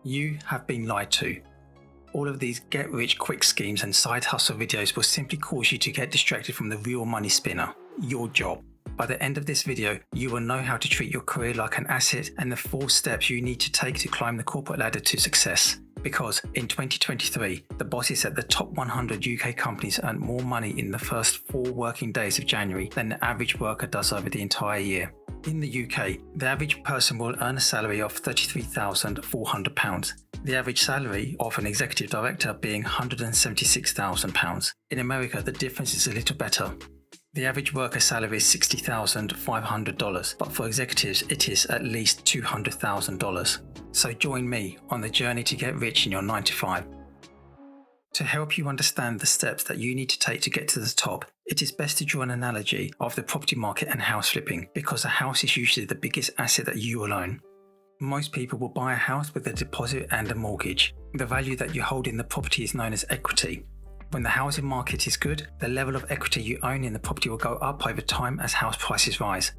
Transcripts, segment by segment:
You have been lied to. All of these get-rich-quick schemes and side hustle videos will simply cause you to get distracted from the real money spinner, your job. By the end of this video, you will know how to treat your career like an asset and the 4 steps you need to take to climb the corporate ladder to success. Because in 2023, the bosses at the top 100 UK companies earned more money in the first 4 working days of January than the average worker does over the entire year. In the UK, the average person will earn a salary of £33,400. The average salary of an executive director being £176,000. In America, the difference is a little better. The average worker salary is $60,500, but for executives, it is at least $200,000. So join me on the journey to get rich in your 9 to 5. To help you understand the steps that you need to take to get to the top, it is best to draw an analogy of the property market and house flipping, because a house is usually the biggest asset that you will own. Most people will buy a house with a deposit and a mortgage. The value that you hold in the property is known as equity. When the housing market is good, the level of equity you own in the property will go up over time as house prices rise.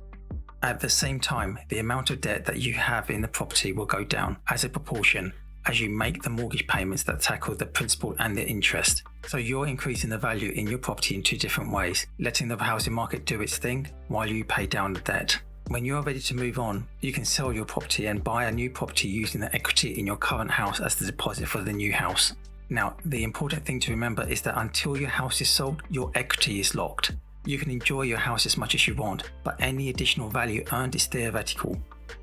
At the same time, the amount of debt that you have in the property will go down as a proportion as you make the mortgage payments that tackle the principal and the interest. So you're increasing the value in your property in 2 different ways, letting the housing market do its thing while you pay down the debt. When you are ready to move on, you can sell your property and buy a new property using the equity in your current house as the deposit for the new house. Now, the important thing to remember is that until your house is sold, your equity is locked. You can enjoy your house as much as you want, but any additional value earned is theoretical.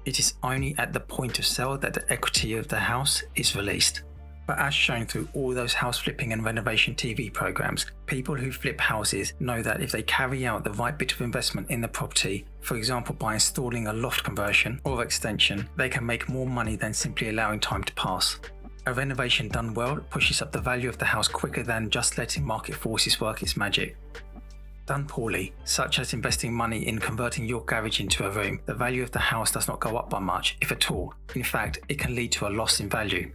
It is only at the point of sale that the equity of the house is released. But as shown through all those house flipping and renovation TV programs, people who flip houses know that if they carry out the right bit of investment in the property, for example by installing a loft conversion or extension, they can make more money than simply allowing time to pass. A renovation done well pushes up the value of the house quicker than just letting market forces work its magic. Done poorly, such as investing money in converting your garage into a room, the value of the house does not go up by much, if at all. In fact, it can lead to a loss in value.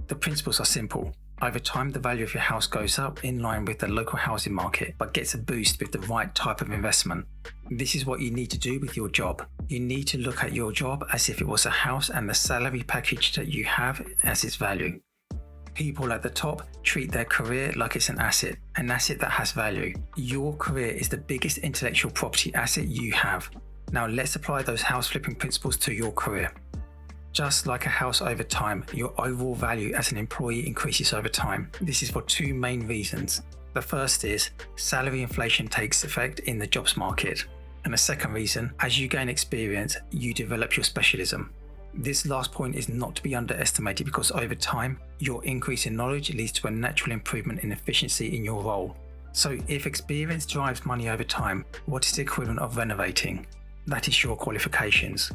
The principles are simple. Over time, the value of your house goes up in line with the local housing market, but gets a boost with the right type of investment. This is what you need to do with your job. You need to look at your job as if it was a house and the salary package that you have as its value. People at the top treat their career like it's an asset that has value. Your career is the biggest intellectual property asset you have. Now let's apply those house flipping principles to your career. Just like a house over time, your overall value as an employee increases over time. This is for 2 main reasons. The first is salary inflation takes effect in the jobs market. And the second reason, as you gain experience, you develop your specialism. This last point is not to be underestimated because over time, your increase in knowledge leads to a natural improvement in efficiency in your role. So if experience drives money over time, what is the equivalent of renovating? That is your qualifications.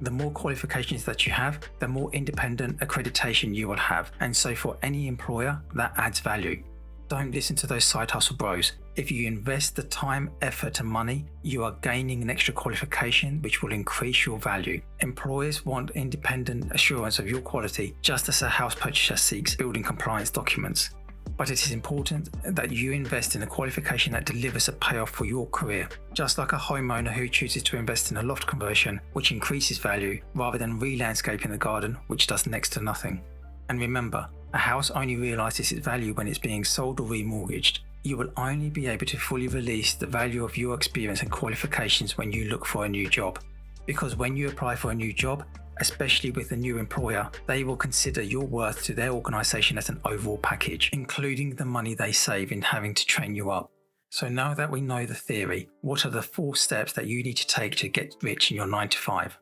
The more qualifications that you have, the more independent accreditation you will have, and so for any employer, that adds value. Don't listen to those side hustle bros. If you invest the time, effort and money, you are gaining an extra qualification which will increase your value. Employers want independent assurance of your quality just as a house purchaser seeks building compliance documents. But it is important that you invest in a qualification that delivers a payoff for your career. Just like a homeowner who chooses to invest in a loft conversion, which increases value, rather than re-landscaping the garden, which does next to nothing. And remember, a house only realizes its value when it's being sold or remortgaged. You will only be able to fully release the value of your experience and qualifications when you look for a new job. Because when you apply for a new job, especially with a new employer, they will consider your worth to their organisation as an overall package, including the money they save in having to train you up. So now that we know the theory, what are the 4 steps that you need to take to get rich in your 9 to 5?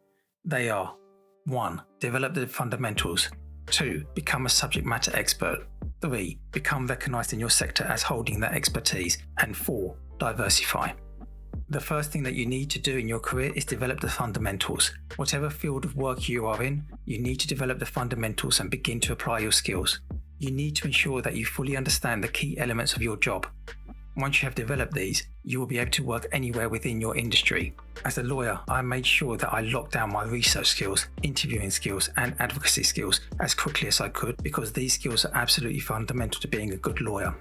They are: 1. Develop the fundamentals. 2. Become a subject matter expert. 3. Become recognised in your sector as holding that expertise. And 4. Diversify. The first thing that you need to do in your career is develop the fundamentals. Whatever field of work you are in, you need to develop the fundamentals and begin to apply your skills. You need to ensure that you fully understand the key elements of your job. Once you have developed these, you will be able to work anywhere within your industry. As a lawyer, I made sure that I locked down my research skills, interviewing skills, and advocacy skills as quickly as I could because these skills are absolutely fundamental to being a good lawyer.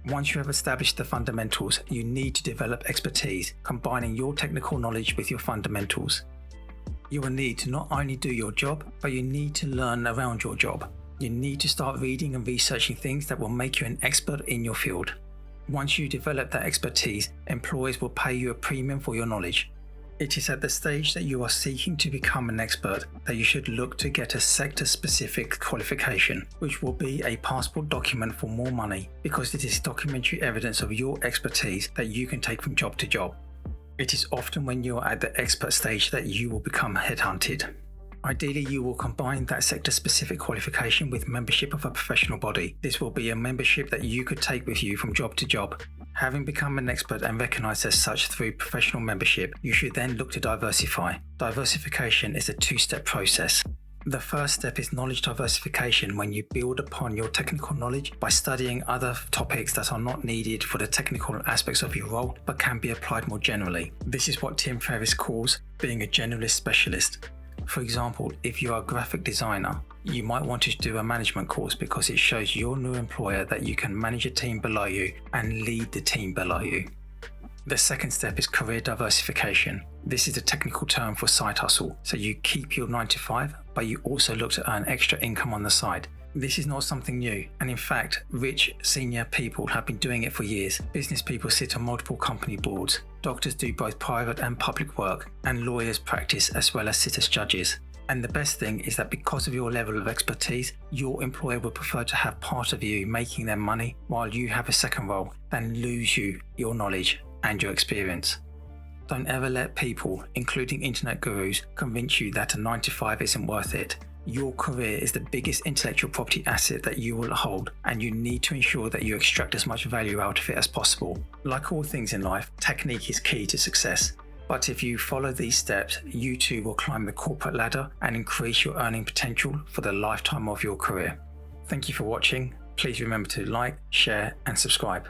Once you have established the fundamentals, you need to develop expertise, combining your technical knowledge with your fundamentals. You will need to not only do your job, but you need to learn around your job. You need to start reading and researching things that will make you an expert in your field. Once you develop that expertise, employers will pay you a premium for your knowledge. It is at the stage that you are seeking to become an expert that you should look to get a sector-specific qualification, which will be a passport document for more money because it is documentary evidence of your expertise that you can take from job to job. It is often when you are at the expert stage that you will become headhunted. Ideally, you will combine that sector-specific qualification with membership of a professional body. This will be a membership that you could take with you from job to job. Having become an expert and recognized as such through professional membership, you should then look to diversify. Diversification is a two-step process. The first step is knowledge diversification, when you build upon your technical knowledge by studying other topics that are not needed for the technical aspects of your role but can be applied more generally. This is what Tim Ferriss calls being a generalist specialist. For example, if you are a graphic designer, you might want to do a management course because it shows your new employer that you can manage a team below you and lead the team below you. The second step is career diversification. This is a technical term for side hustle. So you keep your 9 to 5, but you also look to earn extra income on the side. This is not something new, and in fact, rich senior people have been doing it for years. Business people sit on multiple company boards. Doctors do both private and public work, and lawyers practice as well as sit as judges. And the best thing is that because of your level of expertise, your employer will prefer to have part of you making their money while you have a second role than lose you your knowledge and your experience. Don't ever let people, including internet gurus, convince you that a 9 to 5 isn't worth it. Your career is the biggest intellectual property asset that you will hold, and you need to ensure that you extract as much value out of it as possible. Like all things in life, technique is key to success. But if you follow these steps, you too will climb the corporate ladder and increase your earning potential for the lifetime of your career. Thank you for watching. Please remember to like, share, and subscribe.